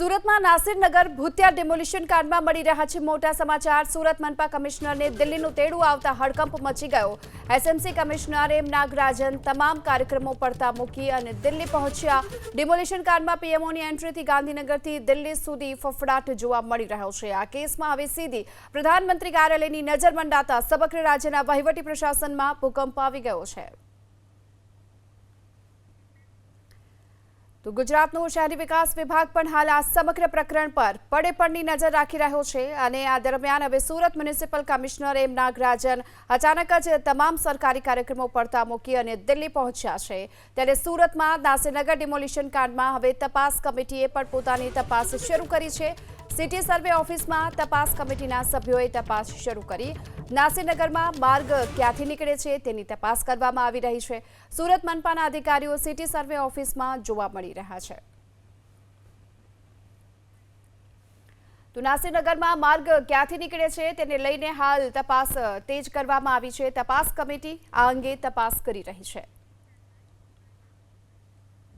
સુરતમાં નાસિરનગર ભૂતિયા ડિમોલિશન કાંડમાં મળી રહ્યા છે મોટા સમાચાર। સુરત મનપા કમિશનરને દિલ્હીનું તેડું આવતા હડકંપ મચી ગયો। એસએમસી કમિશનર એમ નાગરાજન તમામ કાર્યક્રમો પડતા મૂકી અને દિલ્હી પહોંચ્યા। ડિમોલિશન કાંડમાં પીએમઓની એન્ટ્રીથી ગાંધીનગરથી દિલ્હી સુધી ફફડાટ જોવા મળી રહ્યો છે। આ કેસમાં હવે સીધી પ્રધાનમંત્રી કાર્યાલયની નજર મંડાતા સમગ્ર રાજ્યના વહીવટી પ્રશાસનમાં ભૂકંપ આવી ગયો છે। તો ગુજરાતનું શહેરી વિકાસ વિભાગ પણ હાલ આ સમગ્ર પ્રકરણ પર પડેપણની નજર રાખી રહ્યો છે અને આ દરમિયાન હવે Surat municipal commissioner M Nagarajan અચાનક જ તમામ સરકારી કાર્યક્રમો પડતા મૂકી અને દિલ્હી પહોંચ્યા છે। ત્યારે સુરતમાં નાસિરનગર ડિમોલિશન કાંડમાં હવે તપાસ કમિટીએ પણ પોતાની તપાસ શરૂ કરી છે। સિટી સર્વે ઓફિસમાં તપાસ કમિટીના સભ્યોએ તપાસ શરૂ કરી। નાસિરનગરમાં માર્ગ ક્યાંથી નીકળે છે તેની તપાસ કરવામાં આવી રહી છે। સુરત મનપાના અધિકારીઓ સિટી સર્વે ઓફિસમાં જોવા મળી રહ્યા છે। તો નાસિરનગરમાં માર્ગ ક્યાંથી નીકળે છે તેને લઈને હાલ તપાસ તેજ કરવામાં આવી છે। તપાસ કમિટી આ અંગે તપાસ કરી રહી છે।